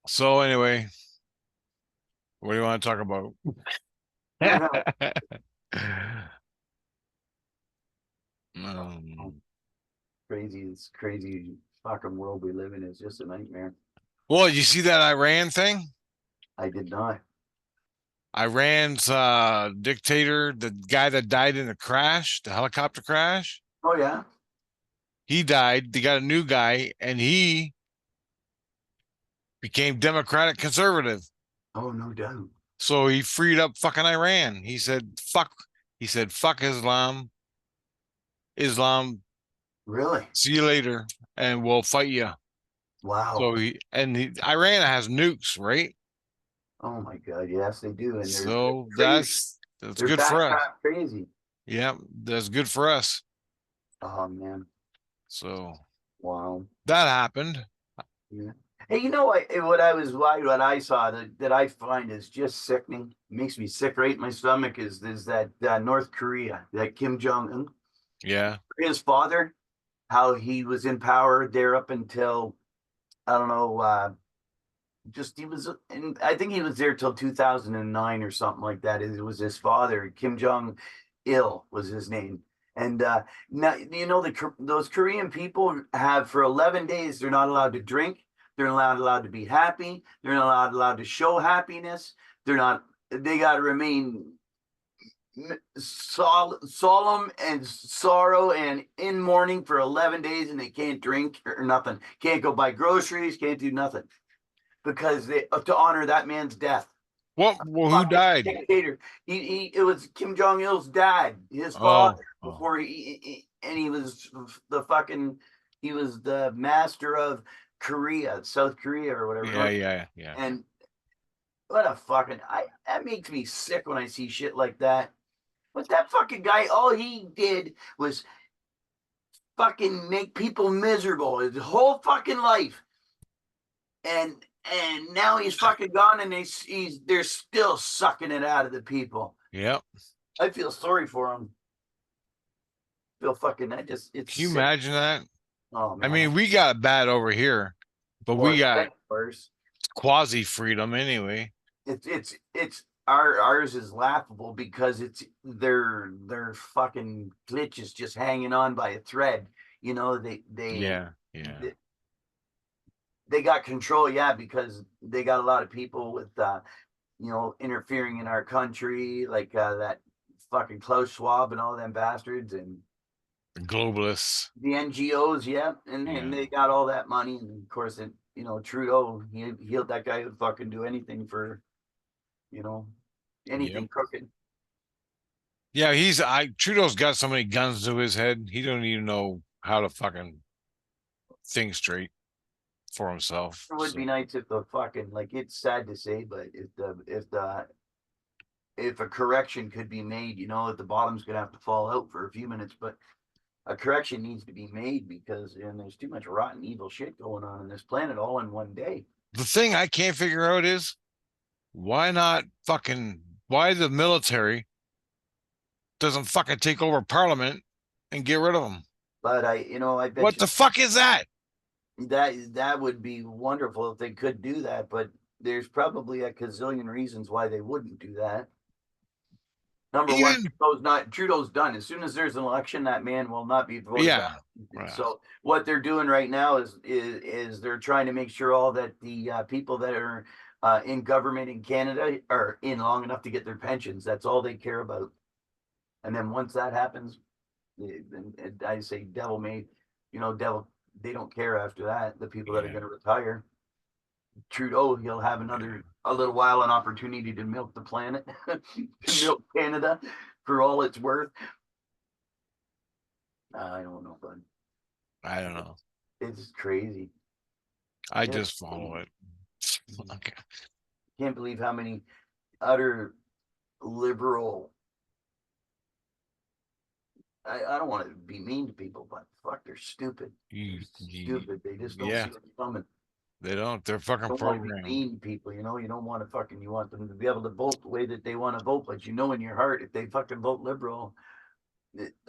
So anyway, what do you want to talk about? um, Crazy, it's crazy fucking world we live in. Is just a nightmare. well, you see that Iran thing? I did not. Iran's dictator, the guy that died in the crash, the helicopter crash, Oh yeah. he died. They got a new guy, and he became Democratic conservative. Oh no doubt. So he freed up fucking Iran. He said, fuck. He said, fuck Islam. Islam, Really? see you later, and we'll fight you. Wow. So Iran has nukes, right? Oh my God. Yes, they do, and they're So crazy. that's They're good for us. backpack crazy. Yeah, that's good for us. Oh man. So Wow. that happened. Yeah. Hey, you know what I saw that I find is just sickening. Makes me sick right in my stomach is that North Korea, that Kim Jong Un, Yeah, his father, how he was in power there up until I don't know, just he was, and I think he was there till 2009 or something like that. It was his father, Kim Jong Il was his name. And now you know those Korean people have for 11 days they're not allowed to drink. They're not allowed to be happy. They're not allowed to show happiness. They're not. They got to remain solemn and sorrow and in mourning for 11 days, and they can't drink or nothing. Can't go buy groceries. Can't do nothing because they to honor that man's death. what? Well, who Fucking died? dictator. It was Kim Jong Il's dad, his father, Oh, oh, before and he was the fucking he was the master of Korea, South Korea or whatever, yeah, North. yeah, yeah. And what a fucking I that makes me sick when I see shit like that. But that fucking guy, all he did was fucking make people miserable his whole fucking life. And now he's fucking gone, and they're still sucking it out of the people. Yep. I feel sorry for him. Feel fucking. I just it's Can you sick. imagine that? Oh I man, mean, we got it bad over here, but or we it's got getting worse. quasi freedom anyway. It's ours is laughable because it's their fucking glitch is just hanging on by a thread. You know Yeah, yeah, they got control, yeah, because they got a lot of people with interfering in our country, like that fucking Klaus Schwab and all them bastards and globalists. the NGOs, yeah, and Yeah, they got all that money, and of course, Trudeau, he'll that guy would fucking do anything for you know yep. anything crooked. Yeah, Trudeau's got so many guns to his head. He don't even know how to fucking think straight for himself. It would be So nice if the fucking like it's sad to say, but if a correction could be made, at the bottom's gonna have to fall out for a few minutes, but a correction needs to be made because there's too much rotten evil shit going on this planet all in one day. the thing I can't figure out is why the military doesn't fucking take over parliament and get rid of them? But I bet What you the fuck is that? that would be wonderful if they could do that, but there's probably a gazillion reasons why they wouldn't do that. Number one, Even Trudeau's done. As soon as there's an election, that man will not be voted back. yeah, well, So what they're doing right now is they're trying to make sure all that the people that are in government in Canada are in long enough to get their pensions. That's all they care about. And then once that happens, I say devil may, devil. They don't care after that. The people that are yeah, going to retire, Trudeau, he'll have yeah. a little while an opportunity to milk the planet, to milk Canada for all it's worth. I don't know, but I don't know. it's crazy. I It's just follow crazy. it. Okay. Can't believe how many utter liberal. I don't want to be mean to people, but fuck, they're stupid. They're stupid. They just don't Yeah, see what's coming. they don't. They're fucking Don't want to be programmed. mean to people, you don't want to fucking you want them to be able to vote the way that they want to vote, but in your heart if they fucking vote liberal,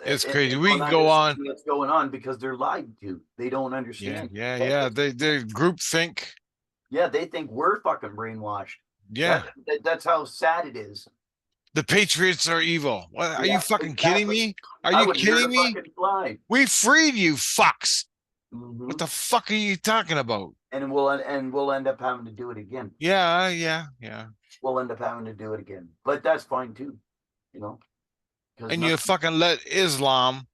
It's they crazy. We don't can go understand on. what's going on because they're lied to. They don't Yeah, understand. yeah, yeah. They group think. Yeah, they think we're fucking brainwashed. Yeah. That's how sad it is. The Patriots are evil. What, are you Yeah, fucking kidding exactly. me? Are I you wouldn't hurt kidding a me? fucking fly. We freed you fucks. What Hmm. the fuck are you talking about? And we'll end up having to do it again. Yeah, yeah, yeah. We'll end up having to do it again. But that's fine too, you know, because And you nothing, fucking let Islam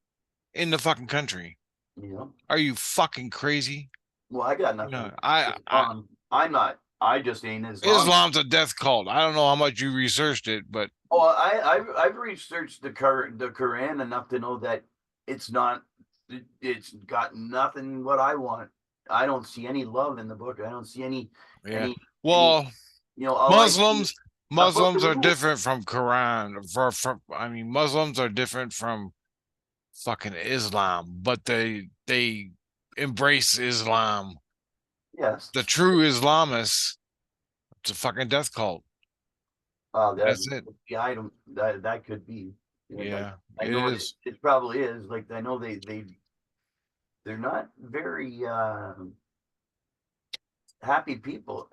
in the fucking country. you know. Are you fucking crazy? Well, I got You nothing know, against I Islam. I'm not. I just ain't Islam. Islam's a death cult. I don't know how much you researched it, but Oh, I've researched the Quran enough to know that it's not. It's got nothing what I want. I don't see any love in the book. I don't see yeah. any any. Well, All I see is Muslims a book Muslims of are rules. different from Quran. I mean, Muslims are different from fucking Islam, but they embrace Islam. Yes. The true Islamists, it's a fucking death cult. That That's it. yeah, I don't that could be. Like Yeah, I it know is. it probably is. Like I know they're not very happy people.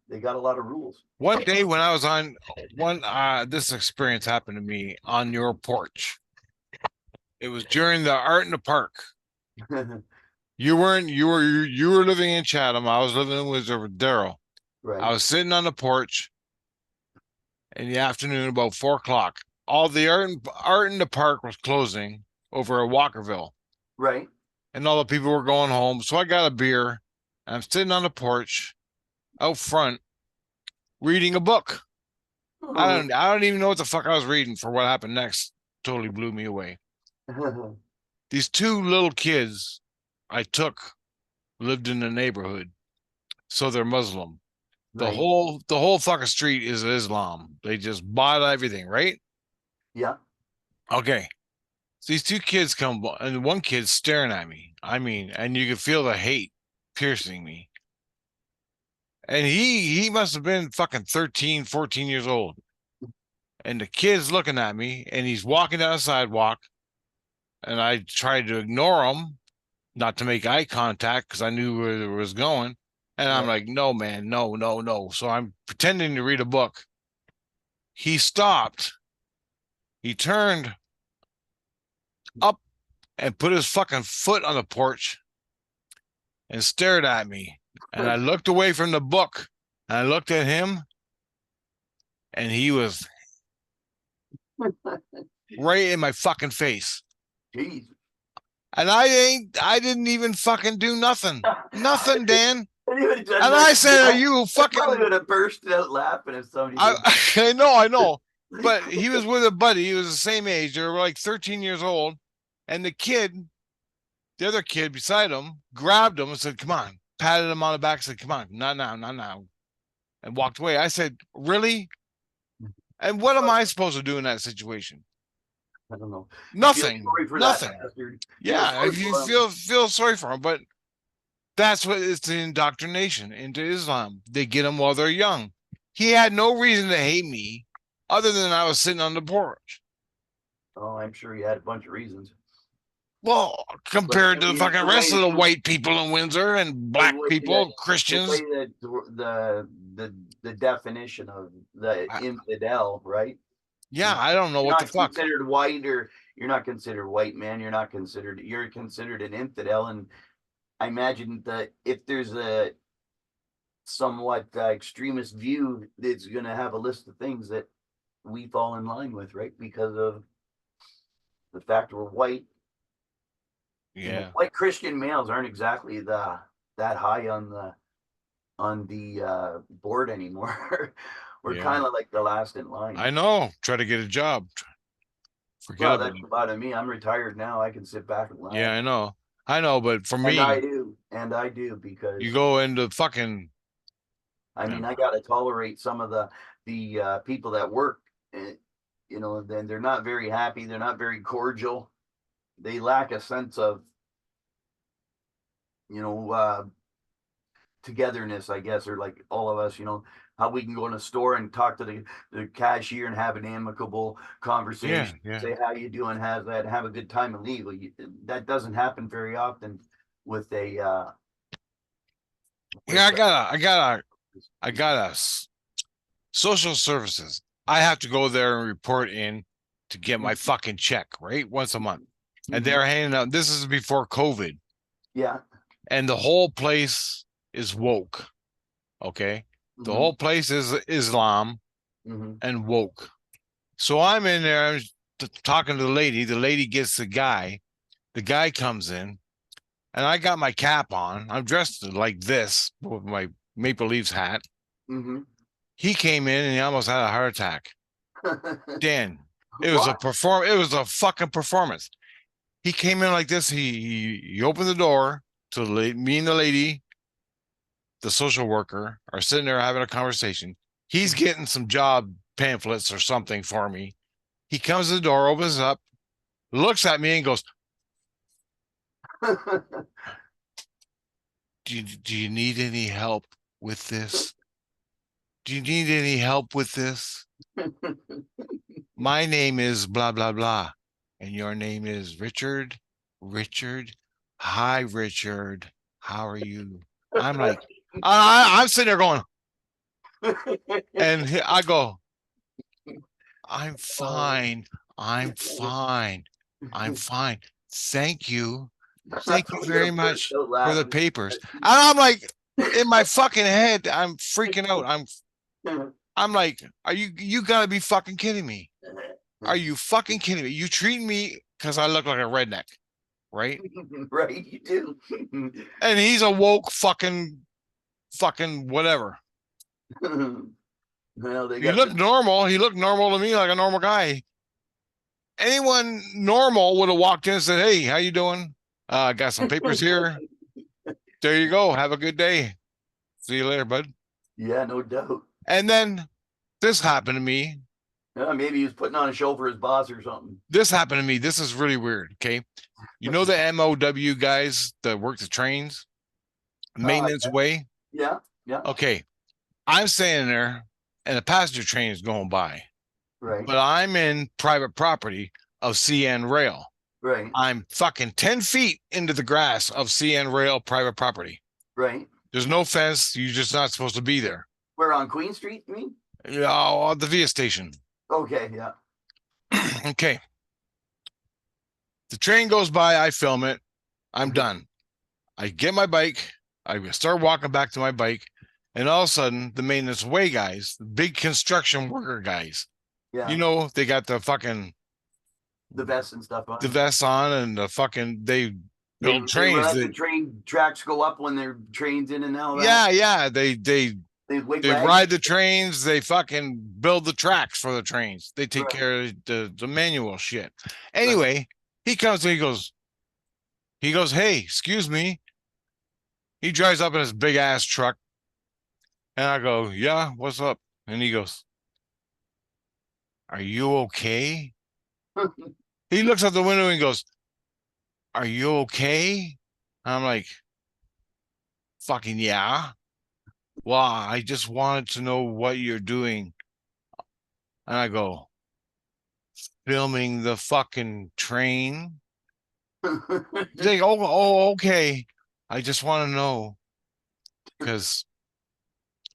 They got a lot of rules. One day when I was on one this experience happened to me on your porch. It was during the art in the park. You weren't you were living in Chatham. I was living in Windsor with Daryl. I Right, was sitting on the porch in the afternoon about 4 o'clock. All the art in the park was closing over at Walkerville, right. and all the people were going home. So I got a beer. And I'm sitting on the porch out front reading a book. I don't even know what the fuck I was reading for what happened next. Totally blew me away. These two little kids I took lived in the neighborhood, so they're Muslim. The Right. whole the whole fucking street is Islam. They just bought everything, right? Yeah. Okay. So these two kids come and one kid's staring at me. I mean, and you could feel the hate piercing me. And he must have been fucking 13, 14 years old. And the kid's looking at me and he's walking down the sidewalk and I tried to ignore him, not to make eye contact because I knew where it was going. And I'm Right. like, no, man, no, no, no. So I'm pretending to read a book. He stopped. He turned up and put his fucking foot on the porch and stared at me. And I looked away from the book and I looked at him and he was right in my fucking face. Jeez. And I didn't even fucking do nothing. Nothing, Dan. And he would have done And I nothing. said, are you I probably fucking would have bursted out laughing if somebody I did that. I know. But he was with a buddy. He was the same age. They were like 13 years old. And the other kid beside him, grabbed him and said, come on, patted him on the back, said, come on, not now, not now, and walked away. I said, really? And what am I supposed to do in that situation? I don't know. You feel Nothing, sorry for that nothing. bastard. Feel Yeah, sorry if you for him. feel sorry for him, but that's what it's the indoctrination into Islam. They get them while they're young. He had no reason to hate me other than I was sitting on the porch. Oh, I'm sure he had a bunch of reasons. Well, But compared I to the mean, fucking rest of the white people in Windsor and the black way that people, the way Christians, that the definition of the I, infidel, right? yeah, I don't know You're what the not fuck. considered white, or you're not considered white, man. You're considered an infidel. And I imagine that if there's a somewhat extremist view, it's going to have a list of things that we fall in line with, right? Because of the fact we're white. Yeah, White Christian males aren't exactly the that high on the board anymore. We're yeah, kind of like the last in line. I know. Try to get a job. Forget Well, about that's it. about it. Me, I'm retired now. I can sit back and Yeah, laugh, I know. But for and I me, do, and I do you because go into fucking, I you mean I know, got to tolerate some of the people that work. eh, then they're not very happy. They're not very cordial. They lack a sense of you know togetherness, I guess, or like all of us, how we can go in a store and talk to the cashier and have an amicable yeah, conversation, yeah. say how you doing, have a good time and leave. That doesn't happen very often with a Yeah, Like, I got a social services. I have to go there and report in to get my fucking check, right? Once a month. And mhm. they're handing out, this is before COVID, Yeah. and the whole place is woke. Okay. The Hmm. whole place is Islam Hmm. and woke. So I'm in there talking to the lady. The lady gets the guy. The guy comes in, and I got my cap on. I'm dressed like this with my Maple Leafs hat. Hmm. He came in and he almost had a heart attack. Dan, Why? it was a fucking performance. He came in like this. He opened the door to me and the lady, the social worker, are sitting there having a conversation. He's getting some job pamphlets or something for me. He comes to the door, opens it up, looks at me and goes, do you need any help with this? Do you need any help with this? My name is blah, blah, blah. And your name is Richard? Richard? Hi, Richard. How are you? I'm like, I'm sitting there going, and I go, I'm Oh. fine. I'm fine. I'm fine. Thank you. Thank you You're very burst much out for the laughing. papers. And I'm like, in my fucking head, I'm freaking out. I'm like, you gotta be fucking kidding me. Are you fucking kidding me? You treat me because I look like a redneck, right? Right, you do. And he's a woke fucking whatever. Well, they He got looked the normal. He looked normal to me, like a normal guy. Anyone normal would have walked in and said, "Hey, how you doing? I got some papers here. There you go. Have a good day. See you later, bud." yeah, no doubt. And then this happened to me. Yeah, maybe he was putting on a show for his boss or something. This happened to me. This is really weird. Okay. You know the MOW guys that work the trains, Uh, maintenance way? yeah, yeah, Okay. I'm standing there and a passenger train is going by, right, but I'm in private property of CN Rail. right, I'm fucking 10 feet into the grass of CN Rail private property. right. There's no fence. You're just not supposed to be there. We're on Queen Street, you mean? Oh, the VIA station. Okay, yeah. Okay. The train goes by. I film it. I'm done. I get my bike. I start walking back to my bike. And all of a sudden, the maintenance way guys, the big construction worker guys, Yeah, they got the vests and stuff the on. vests on and they build They trains. let the train tracks go up when their trains in and all that. Yeah. They wig They wag. ride the trains. They fucking build the tracks for the trains. They take Right, care of the manual shit. right. Anyway, he comes and he goes, hey, excuse me. He drives up in his big ass truck, and I go, yeah, what's up? And he goes, are you okay? He looks out the window and goes, are you okay? I'm like, fucking yeah. Well, I just wanted to know what you're doing. And I go, filming the fucking train. He's like, okay. I just want to know because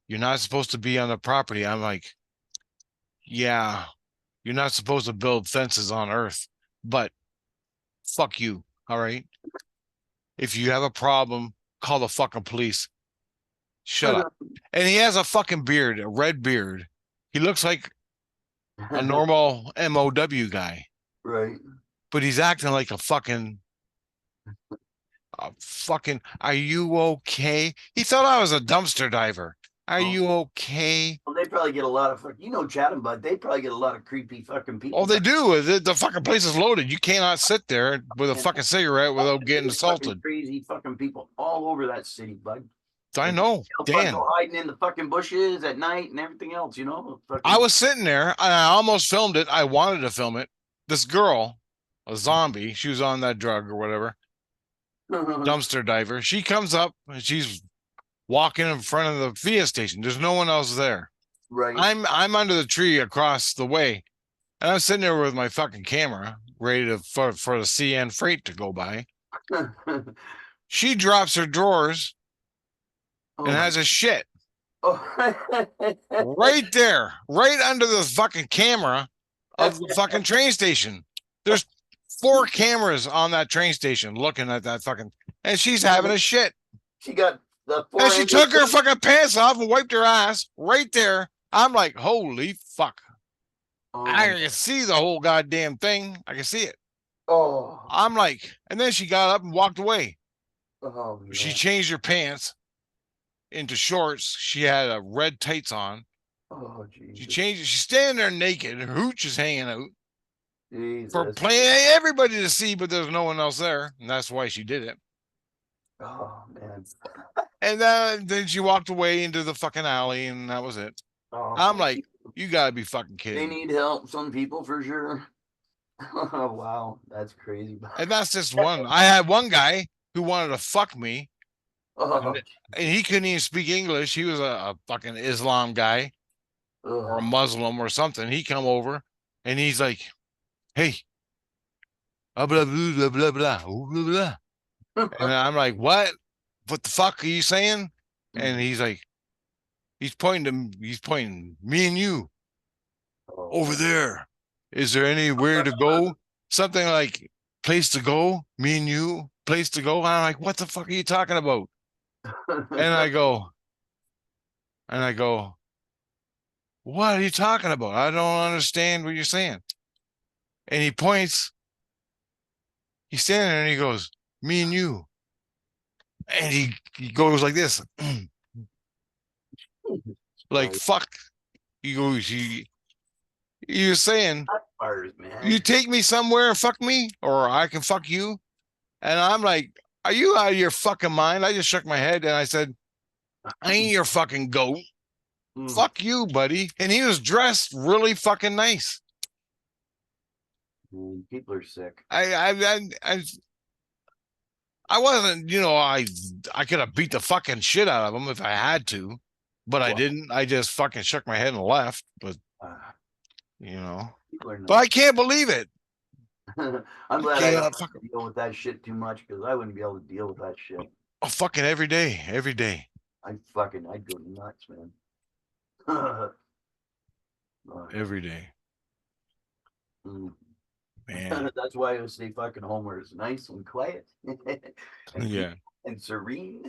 you're not supposed to be on the property. I'm like, yeah, you're not supposed to build fences on Earth, but fuck you. All right. If you have a problem, call the fucking police. Shut up. And he has a fucking beard, a red beard. He looks like a normal MOW guy, Right. but he's acting like a fucking, are you okay? He thought I was a dumpster diver. Are Oh, you okay? well, they probably get a lot of Chatham, but they probably get a lot of creepy fucking Oh, people. they do. The fucking place is loaded. You cannot sit there with a And fucking cigarette without getting there's fucking assaulted. crazy fucking people all over that city, bud. I And know, they'll fucking Dan. go hiding in the fucking bushes at night and everything else. I Fucking was sitting there and I almost filmed it. I wanted to film it. This girl, a zombie, she was on that drug or whatever, dumpster diver. She comes up and she's walking in front of the VIA station. There's no one else there. right. I'm under the tree across the way, and I'm sitting there with my fucking camera, ready for the CN freight to go by. She drops her drawers Oh and my. has a shit Oh. right there, right under the fucking camera of the fucking train station. There's 4 cameras on that train station looking at that fucking, and she's having a shit. She got the And four she angles. took her fucking pants off and wiped her ass right there. I'm like, holy fuck. I Oh, can see the whole goddamn thing. I can see it. oh, I'm like, and then she got up and walked away. oh She man. changed her pants into shorts. She had red tights on. Oh She Jesus. changed. She's standing there naked. Her hooch is hanging out for Jesus. playing everybody to see, but there's no one else there, and that's why she did it. Oh man. And then she walked away into the fucking alley, and that was it. Oh, I'm some like, people, you gotta be fucking they kidding me. need help. Some people for sure. Oh wow, that's crazy. And that's just one. I had one guy who wanted to fuck me, Oh, and, and he couldn't even speak English. He was a fucking Islam guy or a oh. Muslim or something. He come over, and he's like, "Hey, blah blah blah blah blah blah blah." And I'm like, "What? What the fuck are you saying?" And he's like, he's pointing me and you Oh over man. there. Is there anywhere to go? Something like place to go, me and you, place to go. And I'm like, what the fuck are you talking about? And I go, what are you talking about? I don't understand what you're saying. And he points, he's standing there and he goes, me and you. And he goes like this, like Right. fuck. He goes, you're saying Not bars, you man. take me somewhere and fuck me, or I can fuck you. And I'm like, are you out of your fucking mind? I just shook my head and I said, I ain't your fucking goat. Mm. Fuck you, buddy. And he was dressed really fucking nice. Man, people are sick. I wasn't, I could have beat the fucking shit out of him if I had to, but I Well, didn't. I just fucking shook my head and left. But uh, you know, people are but I nuts. can't believe it. I'm I glad I don't can't have to deal with that shit too much because I wouldn't be able to deal with that shit. fucking every day, every day, I'd go nuts, man. Oh, every day, mm. man. That's why I would stay fucking home where it's nice and quiet and peace Yeah, and serene.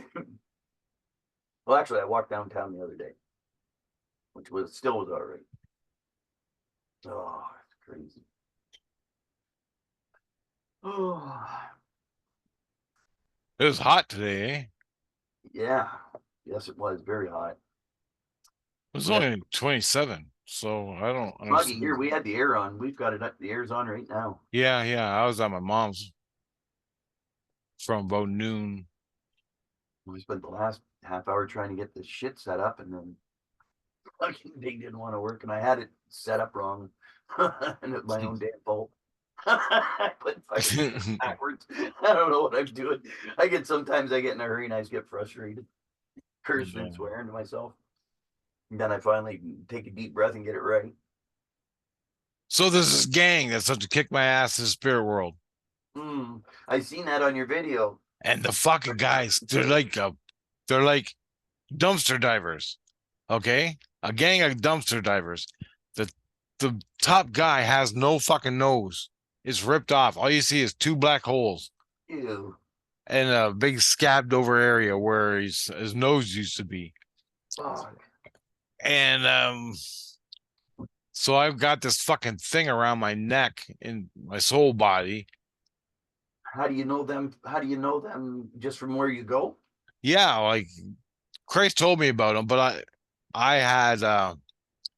Well, actually, I walked downtown the other day, which was still was all right. Oh, it's crazy. Oh, it was hot today. Eh? yeah. Yes, it was very hot. It was We had only 27, so I don't muggy here. understand. We had the air on. We've got it up. The air's on right now. Yeah, yeah. I was at my mom's from about noon. We spent the last half hour trying to get this shit set up, and then fucking thing didn't want to work, and I had it set up wrong, and it's my own damn fault. I put fucking backwards. I don't know what I'm doing. Sometimes I get in a hurry and I just get frustrated, cursing and Yeah. swearing to myself. And then I finally take a deep breath and get it right. So there's this gang that's supposed to kick my ass in the spirit world. I seen that on your video. And the fucking guys, they're like dumpster divers. Okay? A gang of dumpster divers. The top guy has no fucking nose. It's ripped off. All you see is 2 black holes Ew. and a big scabbed over area where his nose used to be. Fuck. And so I've got this fucking thing around my neck and my soul body. How do you know them? How do you know them just from where you go? Yeah, like Christ told me about them, but I had an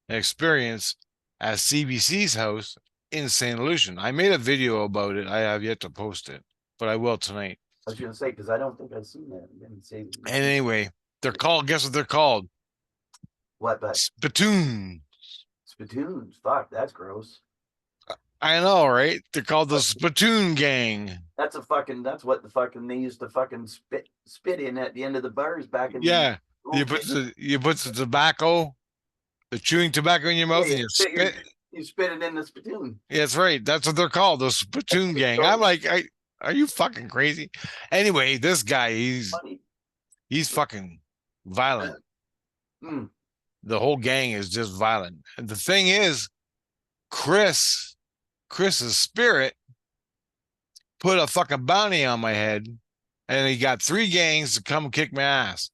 experience at CBC's house in St. Lucian. I made a video about it. I have yet to post it, but I will tonight. I was gonna say because I don't think I've seen that. I didn't say And anyway, they're called, guess what they're called? what, but Spittoon. spittoons. Fuck, that's gross. I know, right? They're called the Spittoon Gang. That's what the fucking they used to fucking spit in at the end of the bars back in Yeah. old days. You put the tobacco, the chewing tobacco in your Yeah, mouth and you spit. you spit it in the spittoon. Yeah, that's right. That's what they're called, the Spittoon Gang. I'm like, are you fucking crazy? Anyway, this guy, Funny. he's fucking violent. Mm. The whole gang is just violent. And the thing is, Chris's spirit put a fucking bounty on my head, and he got 3 gangs to come kick my ass.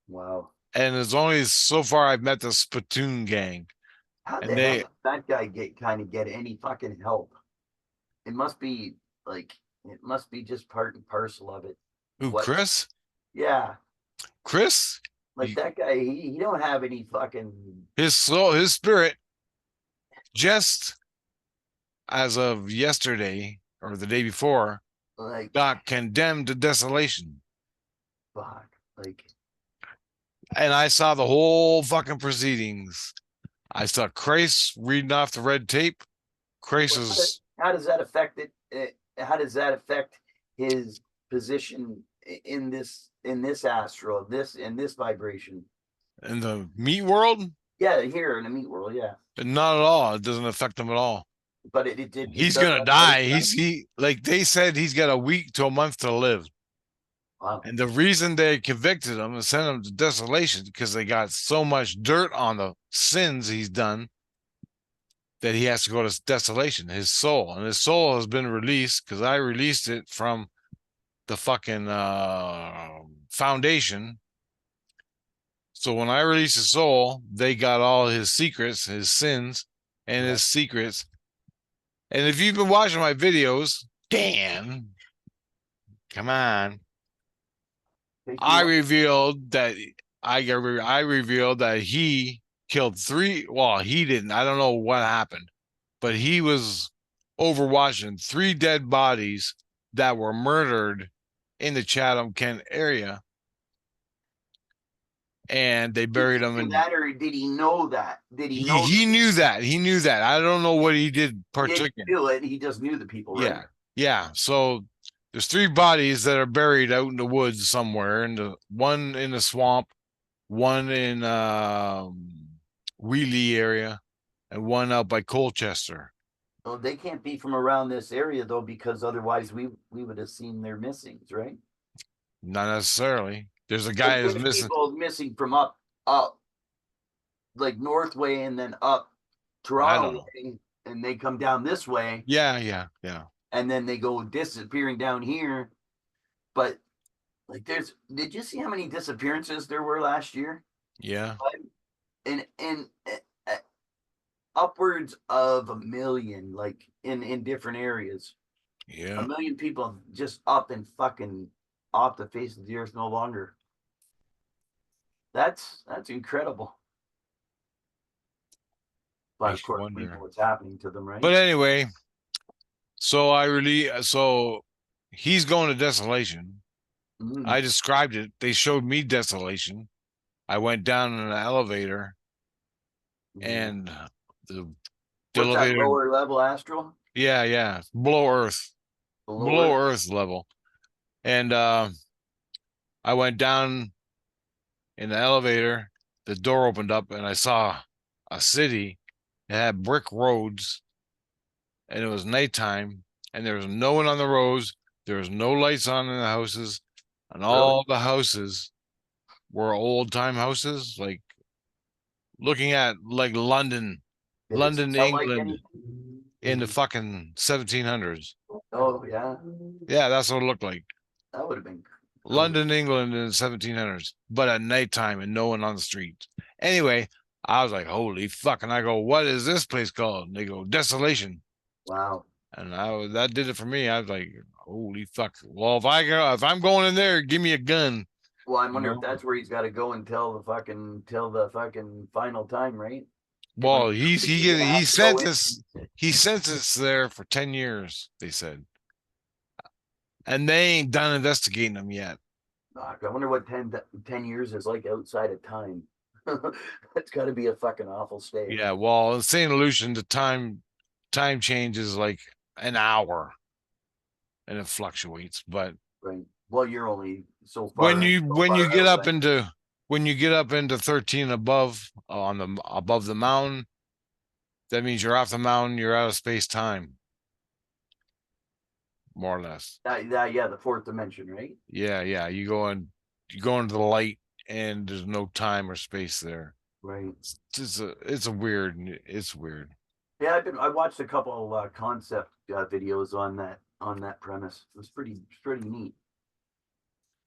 Wow. And it's only so far I've met the Spittoon gang, How and the hell they does that guy get any fucking help? It must be like it must be just part and parcel of it. who What? Yeah, Chris, like that guy. He don't have any fucking his soul, his spirit, just as of yesterday or the day before, like got condemned to desolation. fuck. Like And I saw the whole fucking proceedings. I saw Chris reading off the red tape. Chris is how does that affect it? How does that affect his position in this astral, this in this vibration? in the meat world. Yeah, here in the meat world, yeah. Not at all. It doesn't affect him at all. But it He's does gonna affect die. them. He like they said he's got a week to a month to live. Wow. And the reason they convicted him and sent him to desolation because they got so much dirt on the sins he's done that he has to go to desolation. His soul, and his soul has been released because I released it from the fucking foundation. So when I released his soul, they got all his secrets, his sins, and Yeah. his secrets. And if you've been watching my videos, Dan, come on. Take me I what? revealed that I revealed that he killed 3. Well, he didn't. I don't know what happened, but he was overwatching 3 dead bodies that were murdered in the Chatham Kent area, and they Did buried he them do in. that or did he know that? Did he know He knew that. He knew that. I don't know what he did he didn't partook in. do it? He just knew the people, right? Yeah, yeah. So there's 3 bodies that are buried out in the woods somewhere, and one in the swamp, one in Wheelie area, and one out by Colchester. Well, they can't be from around this area though, because otherwise we would have seen their missings, right? Not necessarily. There's a Like guy that's there's missing. people missing from up like Northway and then up I don't Toronto know. way, and they come down this way, Yeah, yeah, yeah, and then they go disappearing down here. But like, did you see how many disappearances there were last year? yeah, And upwards of a million, like in different areas. A yeah. million people just up and fucking off the face of the earth no longer. That's incredible. But of Makes you course, we know wonder. what's happening to them, right? But anyway, so he's going to desolation. Mm. I described it. They showed me desolation. I went down in an elevator, Yeah. and the What's that elevator, lower level astral? yeah, yeah, Below below Earth? Earth level. And I went down in the elevator. The door opened up, and I saw a city. It had brick roads, and it was nighttime, and there was no one on the roads. There was no lights on in the houses, and Really? all the houses were old time houses, like looking at like Did it smell like England anything? in the fucking 1700s. Oh yeah, Yeah, that's what it looked like. that would have been cool. London, England in the 1700s, but at nighttime and no one on the streets. Anyway, I was like, holy fuck. And I go, what is this place called? And they go, Desolation. Wow. And that did it for me. I was like, holy fuck. Well, if I'm going in there, give me a gun, Well, I you wonder if know? that's where he's got to go until the fucking final time, right? When Well, he's gonna have to go in. he sentenced there for 10 years, they said. And they ain't done investigating him yet. Fuck, I wonder what 10 years is like outside of time. It's got to be a fucking awful stay. Yeah, well, in St. Lucian, the time change is like an hour and it fluctuates. But Right. Well, you're only so when you far get out, up right? into 13 above on the above the mountain, that means you're off the mountain, you're out of space time, more or less. Yeah, the fourth dimension, right? Yeah, yeah. You go in you go into the light and there's no time or space there. Right. It's weird. Yeah, I watched a couple concept videos on that premise. It was pretty neat.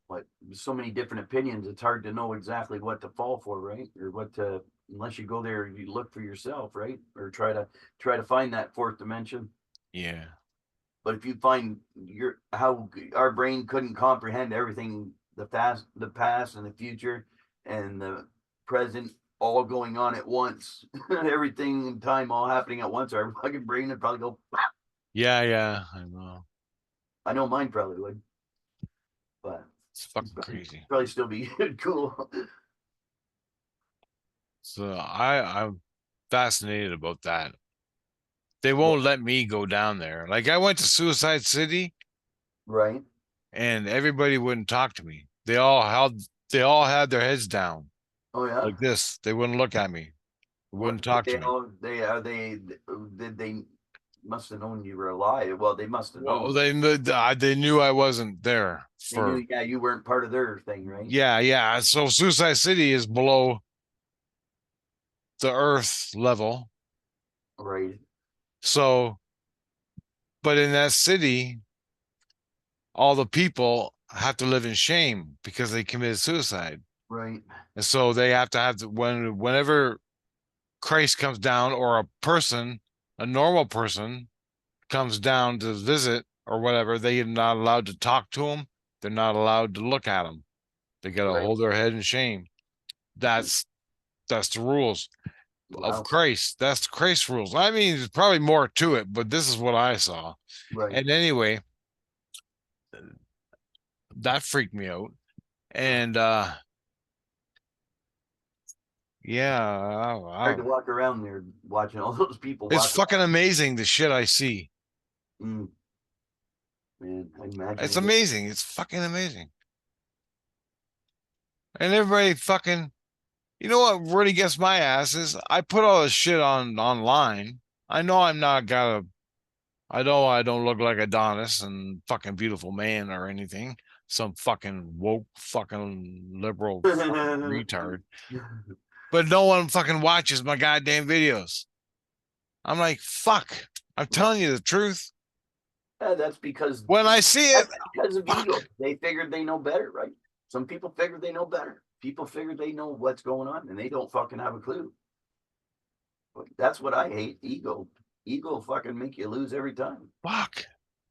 But there's so many different opinions, it's hard to know exactly what to fall for, right? Or what to, unless you go there and you look for yourself, right? Or try to find that fourth dimension. Yeah. But if you find your how our brain couldn't comprehend everything, the past and the future and the present all going on at once, everything in time all happening at once, our fucking brain would probably go. Yeah, yeah, I know. I know mine probably would, but It's fucking crazy. probably still be cool. So I'm fascinated about that. They won't let me go down there. Like I went to Suicide City Right. and everybody wouldn't talk to me. They all had their heads down Oh yeah. like this. They wouldn't look at me. They What wouldn't talk they to me. know? They are they did they must have known you were alive. Well, they must have Well, known. they knew I wasn't there They knew, for yeah, you weren't part of their thing, right? yeah, yeah. So Suicide City is below the earth level. Right. So, but in that city, all the people have to live in shame because they committed suicide. Right. And so they have to whenever Christ comes down or a person, a normal person comes down to visit or whatever, they are not allowed to talk to them. They're not allowed to look at them. They got to Right. hold their head in shame. That's that's the rules of Wow. Christ. That's the Christ rules. I mean, there's probably more to it, but this is what I saw. Right. And anyway, that freaked me out. And yeah, Hard to walk around there watching all those people it's walk fucking amazing the shit I see. around. Man, I imagine It's it is. amazing. It's fucking amazing. And everybody fucking, you know what really gets my ass is I put all this shit on online. I know I'm not got a, I know I don't look like Adonis and fucking beautiful man or anything. Some fucking woke fucking liberal fucking retard. But no one fucking watches my goddamn videos. I'm like, fuck. I'm telling you the truth. Yeah, that's because When I see it, that's because of ego. fuck. They figured they know better, right? Some people figure they know better. People figure they know what's going on, and they don't fucking have a clue. But that's what I hate. Ego. Ego fucking make you lose every time. Fuck.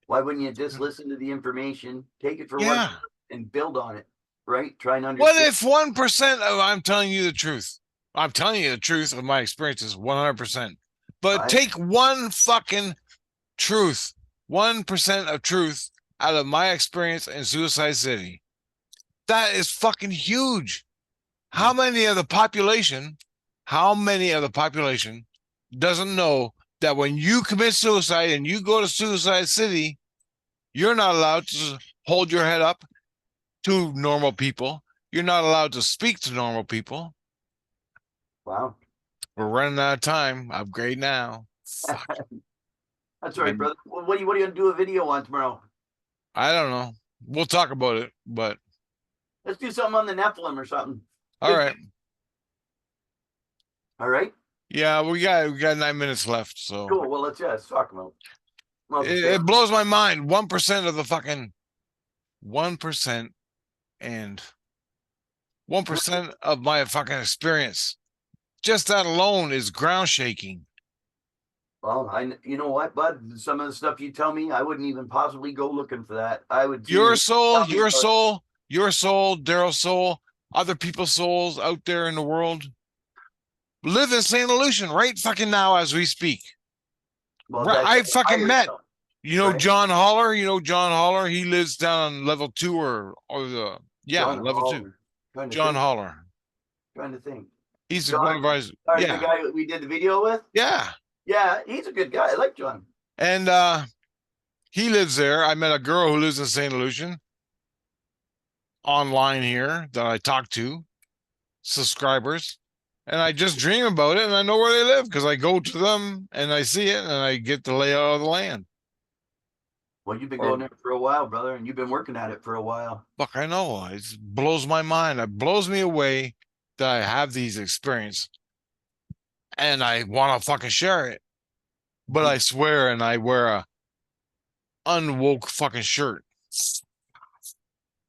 Why wouldn't you just listen to the information, take it for what, Yeah. and build on it, right? Try and What understand. if 1% of I'm telling you the truth? I'm telling you the truth of my experiences 100%. But I take one fucking truth, 1% of truth out of my experience in Suicide City. That is fucking huge. How many of the population, how many of the population doesn't know that when you commit suicide and you go to Suicide City, you're not allowed to hold your head up to normal people. You're not allowed to speak to normal people. wow. We're running out of time. Upgrade now. Fuck. That's I, right, brother. Well, what are you gonna do a video on tomorrow? I don't know. We'll talk about it, but Let's do something on the Nephilim or something. all Big. right. All right. Yeah, we got 9 minutes left, so Cool. Well, let's talk about. Well, it blows my mind. 1% of the fucking 1% and 1% of my fucking experience. Just that alone is ground shaking. well, you know what, bud? Some of the stuff you tell me, I wouldn't even possibly go looking for that. I would sooner Your you soul, tell me your about. soul, your soul, Daryl's soul, other people's souls out there in the world live in St. Lucian right fucking now as we speak. Well, that's I fucking higher met, stuff, you know, right? John Holler. You know, John Holler. He lives down on level 2 or the, yeah, John level 2. Hall. Trying to John think. Holler. Trying to think. He's one John, of our, the yeah, guy we did the video with. yeah. Yeah, he's a good guy. I like John. And he lives there. I met a girl who lives in St. Lucian online here that I talk to, subscribers. And I just dream about it and I know where they live because I go to them and I see it and I get the layout of the land. Well, you've been Or going there for a while, brother, and you've been working at it for a while. fuck, I know it blows my mind. It blows me away that I have these experience and I want to fucking share it. But I swear, and I wear a unwoke fucking shirt.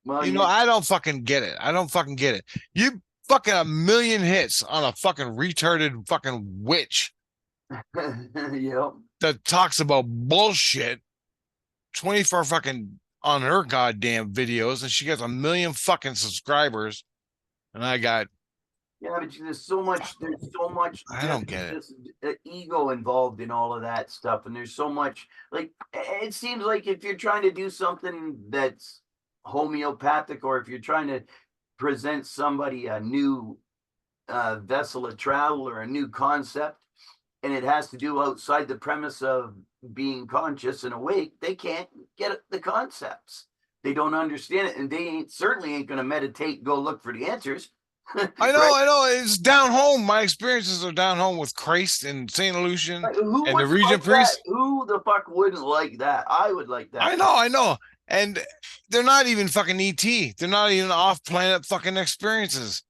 Well, You know, you, I don't fucking get it. I don't fucking get it. You fucking a million hits on a fucking retarded fucking witch yep. that talks about bullshit 24 fucking on her goddamn videos, and she gets a million fucking subscribers, and I got, Yeah, but there's so much I just don't get it. just ego involved in all of that stuff, and there's so much like it seems like if you're trying to do something that's homeopathic, or if you're trying to present somebody a new vessel of travel or a new concept, and it has to do outside the premise of being conscious and awake, they can't get the concepts. They don't understand it, and certainly ain't going to meditate, go look for the answers, I know, right? I know. It's down home. My experiences are down home with Christ and Saint Lucian Like, who and the wouldn't Regent like that? priest. Who the fuck wouldn't like that? I would like that, I man. know, I know. And they're not even fucking ET. They're not even off planet fucking experiences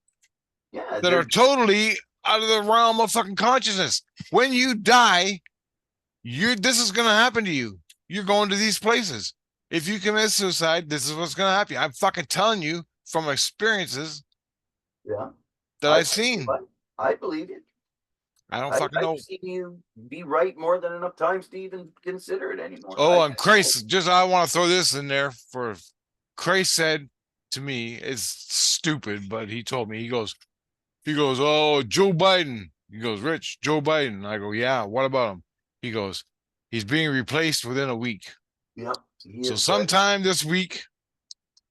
Yeah, that are totally out of the realm of fucking consciousness. When you die, you this is gonna happen to you. You're going to these places. If you commit suicide, this is what's gonna happen. I'm fucking telling you from experiences yeah. that I I've seen. I believe it. I don't fucking I've know. seen you be right more than enough times to even consider it anymore. Oh, and Christ, just I want to throw this in there for Christ said to me, it's stupid, but he told me, he goes, oh, Joe Biden. He goes, Rich, Joe Biden. I go, yeah, what about him? He goes, he's being replaced within a week. Yep, he So is. But sometime this week,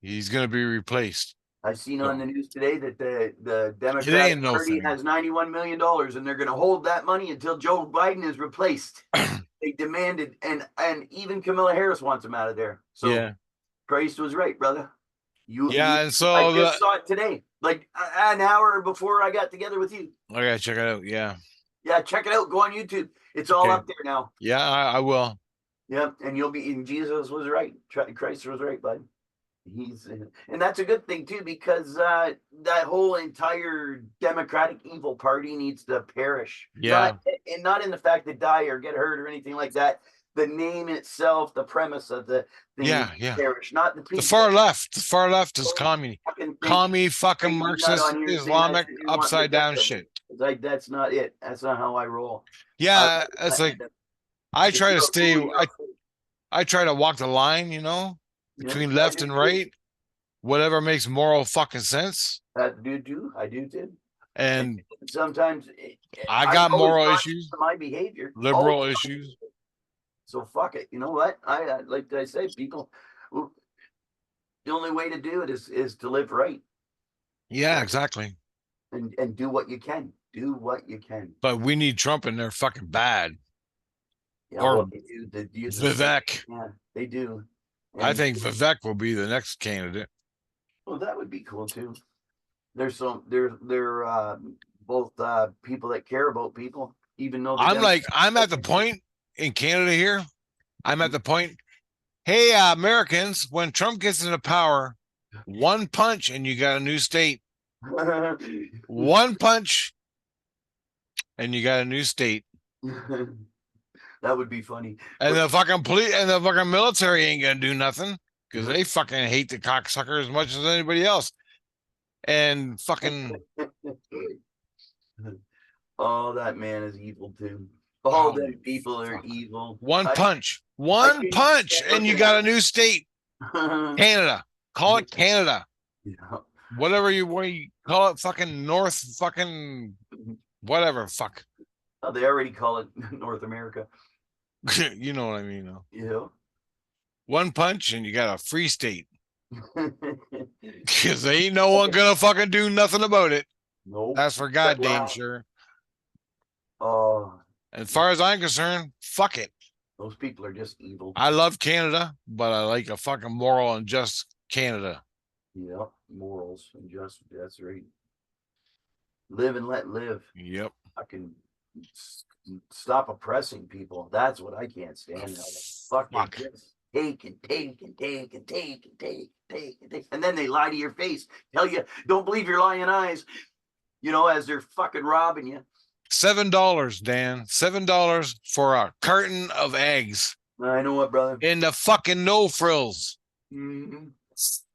he's going to be replaced. I seen on So the news today that the it Democratic ain't no Party thing. has $91 million, and they're going to hold that money until Joe Biden is replaced. They demanded, and even Camilla Harris wants him out of there. So Yeah. Christ was right, brother. You Yeah. And I so just saw it today, like an hour before I got together with you. I got to check it out. Yeah. Yeah, check it out. Go on YouTube. It's all Okay. up there now. Yeah, I will. Yep, and you'll be. And Jesus was right. Christ was right, bud. He's and that's a good thing too, because that whole entire Democratic evil party needs to perish. Not Yeah. and not in the fact to die or get hurt or anything like that. The name itself, the premise of the thing needs Yeah. to Yeah. perish, not the The people. far left. The far left is Don't commie. fucking think Commie, fucking crazy nut Marxist, on here saying I Islamic, didn't want the upside death down of it. shit. It's like that's not it. That's not how I roll. I Yeah. It's like I if try to you're a stay, fool, you're a fool. I try to walk the line, Yeah, between I left do and too. right, whatever makes moral fucking sense. I do too. I do too. And And sometimes I I'm got always moral conscious issues, of my behavior. Always. liberal issues. So fuck it. You know what? Like I say, people. The only way to do it is to live right Yeah, exactly. and do what you can. Do what you can. But we need Trump in there fucking bad. Yeah. Or Well, they do. They do the same. Vivek. Yeah, they do. I And think Vivek will be the next candidate. well, that would be cool too. There's some. They're both people that care about people, even though the Democrats. I'm at the point in Canada here. I'm at the point. Hey, Americans, when Trump gets into power, one punch and you got a new state. One punch and you got a new state. That would be funny. And But the fucking military ain't gonna do nothing because they fucking hate the cocksucker as much as anybody else. And fucking oh, that man is evil too. All them holy people are fuck. evil. I One can't even punch, stand and you looking got a at new state. them. Canada. Call it Canada. Yeah. Whatever you call it, fucking North, fucking whatever. Fuck. Oh, they already call it North America. You know what I mean, though. Yeah. One punch, and you got a free state. Because ain't no one gonna fucking do nothing about it. Nope. That's for But goddamn wow. sure. Oh, As far as I'm concerned, fuck it. those people are just evil. I love Canada, but I like a fucking moral and just Canada. Yeah. Morals and just that's right. Live and let live. Yep. I can stop oppressing people. That's what I can't stand now. Fuck they Fuck. just take and take and take and take and take and take and take. And then they lie to your face, tell you, don't believe your lying eyes, as they're fucking robbing you. $7, Dan. $7 for a carton of eggs I know what, brother. in the fucking no frills. Mm-hmm.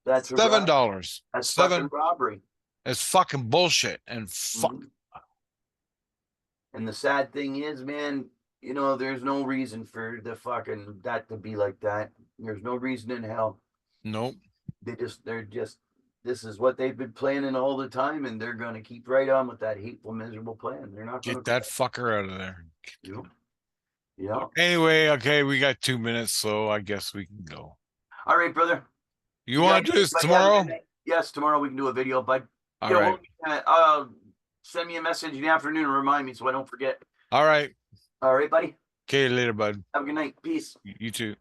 That's $7. that's fucking Seven. robbery. It's fucking bullshit. And fuck. Mm-hmm. And the sad thing is, man, there's no reason for that to be like that. There's no reason in hell. Nope. They're just, this is what they've been planning all the time, and they're going to keep right on with that hateful, miserable plan. They're not going to Get that fucker out of there. Yeah. Anyway, okay, we got 2 minutes, so I guess we can go. All right, brother. You want to do this But tomorrow? yes, tomorrow we can do a video, bud. All right. Send me a message in the afternoon and remind me so I don't forget. All right. All right, buddy. Okay, later, bud. Have a good night. Peace. You too.